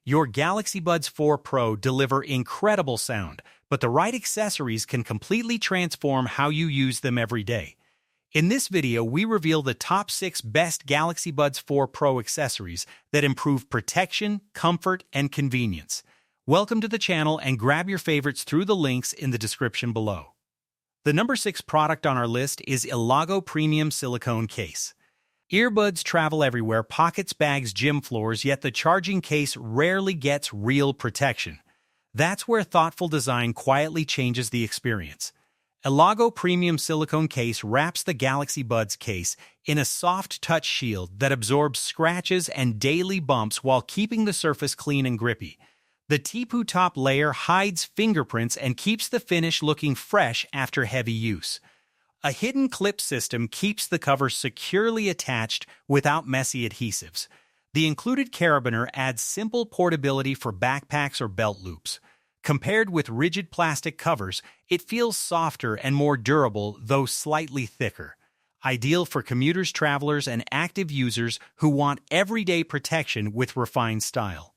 Your Galaxy Buds 4 Pro deliver incredible sound, but the right accessories can completely transform how you use them every day. In this video, we reveal the top 6 best Galaxy Buds 4 Pro accessories that improve protection, comfort, and convenience. Welcome to the channel and grab your favorites through the links in the description below. The number 6 product on our list is Elago Premium Silicone Case. Earbuds travel everywhere, pockets, bags, gym floors, yet the charging case rarely gets real protection. That's where thoughtful design quietly changes the experience. Elago Premium Silicone Case wraps the Galaxy Buds case in a soft touch shield that absorbs scratches and daily bumps while keeping the surface clean and grippy. The ZEEHOO top layer hides fingerprints and keeps the finish looking fresh after heavy use. A hidden clip system keeps the cover securely attached without messy adhesives. The included carabiner adds simple portability for backpacks or belt loops. Compared with rigid plastic covers, it feels softer and more durable, though slightly thicker. Ideal for commuters, travelers, and active users who want everyday protection with refined style.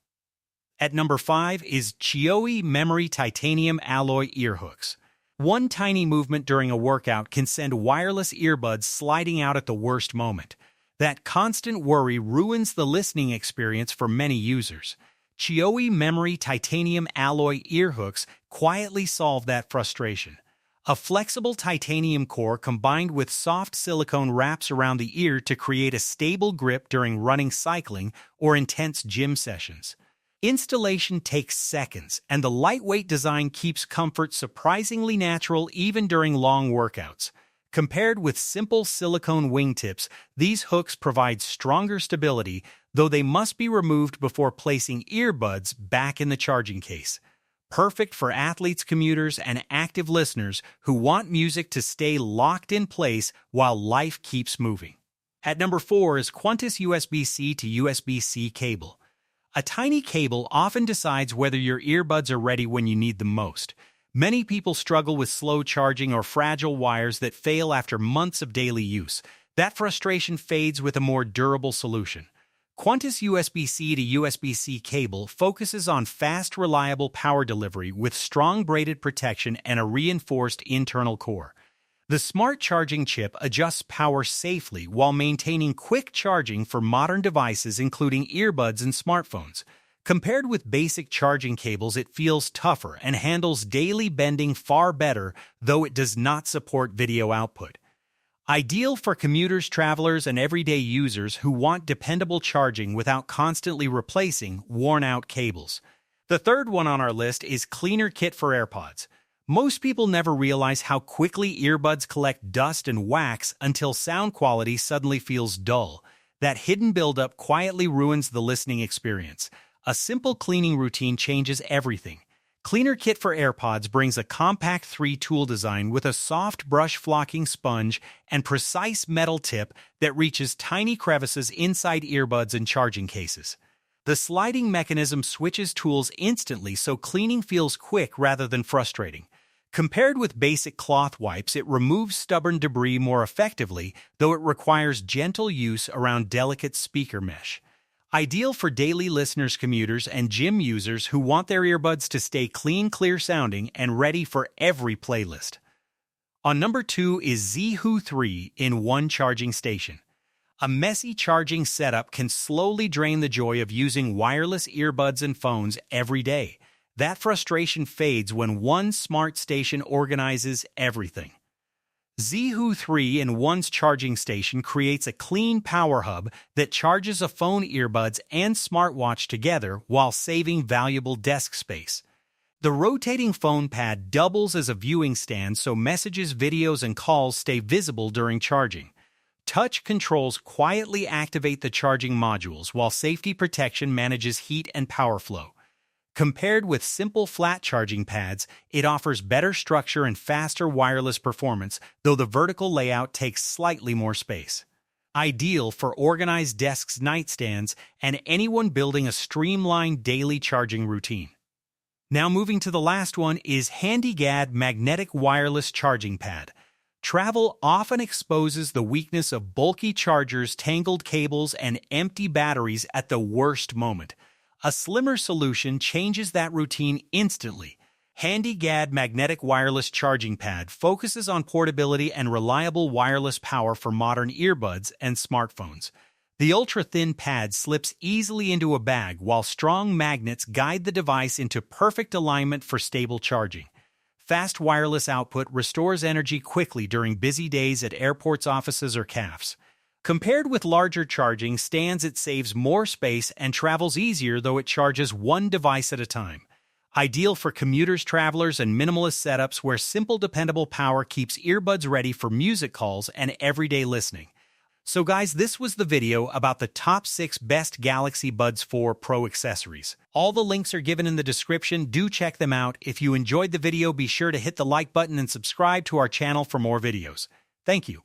At number 5 is Gcioii Memory Titanium Alloy Earhooks. One tiny movement during a workout can send wireless earbuds sliding out at the worst moment. That constant worry ruins the listening experience for many users. Gcioii Memory Titanium Alloy Earhooks quietly solve that frustration. A flexible titanium core combined with soft silicone wraps around the ear to create a stable grip during running, cycling, or intense gym sessions. Installation takes seconds, and the lightweight design keeps comfort surprisingly natural even during long workouts. Compared with simple silicone wingtips, these hooks provide stronger stability, though they must be removed before placing earbuds back in the charging case. Perfect for athletes, commuters, and active listeners who want music to stay locked in place while life keeps moving. At number 4 is Quntis USB C to USB C cable. A tiny cable often decides whether your earbuds are ready when you need them most. Many people struggle with slow charging or fragile wires that fail after months of daily use. That frustration fades with a more durable solution. Quntis USB C to USB C cable focuses on fast, reliable power delivery with strong braided protection and a reinforced internal core. The smart charging chip adjusts power safely while maintaining quick charging for modern devices including earbuds and smartphones. Compared with basic charging cables, it feels tougher and handles daily bending far better, though it does not support video output. Ideal for commuters, travelers, and everyday users who want dependable charging without constantly replacing worn-out cables. The third one on our list is Cleaner Kit for Airpods. Most people never realize how quickly earbuds collect dust and wax until sound quality suddenly feels dull. That hidden buildup quietly ruins the listening experience. A simple cleaning routine changes everything. Cleaner Kit for Airpods brings a compact 3-tool design with a soft brush flocking sponge and precise metal tip that reaches tiny crevices inside earbuds and charging cases. The sliding mechanism switches tools instantly so cleaning feels quick rather than frustrating. Compared with basic cloth wipes, it removes stubborn debris more effectively, though it requires gentle use around delicate speaker mesh. Ideal for daily listeners, commuters, and gym users who want their earbuds to stay clean, clear sounding, and ready for every playlist. On number 2 is ZEEHOO 3-in-1 charging station. A messy charging setup can slowly drain the joy of using wireless earbuds and phones every day. That frustration fades when one smart station organizes everything. ZEEHOO 3-in-1's charging station creates a clean power hub that charges a phone, earbuds, and smartwatch together while saving valuable desk space. The rotating phone pad doubles as a viewing stand so messages, videos, and calls stay visible during charging. Touch controls quietly activate the charging modules while safety protection manages heat and power flow. Compared with simple flat charging pads, it offers better structure and faster wireless performance, though the vertical layout takes slightly more space. Ideal for organized desks, nightstands, and anyone building a streamlined daily charging routine. Now moving to the last one is HANDY-GAD Magnetic Wireless Charging Pad. Travel often exposes the weakness of bulky chargers, tangled cables, and empty batteries at the worst moment. A slimmer solution changes that routine instantly. HANDY-GAD Magnetic Wireless Charging Pad focuses on portability and reliable wireless power for modern earbuds and smartphones. The ultra-thin pad slips easily into a bag while strong magnets guide the device into perfect alignment for stable charging. Fast wireless output restores energy quickly during busy days at airports, offices, or cafes. Compared with larger charging stands, it saves more space and travels easier, though it charges one device at a time. Ideal for commuters, travelers, and minimalist setups where simple, dependable power keeps earbuds ready for music calls and everyday listening. So guys, this was the video about the top 6 best Galaxy Buds 4 Pro accessories. All the links are given in the description. Do check them out. If you enjoyed the video, be sure to hit the like button and subscribe to our channel for more videos. Thank you.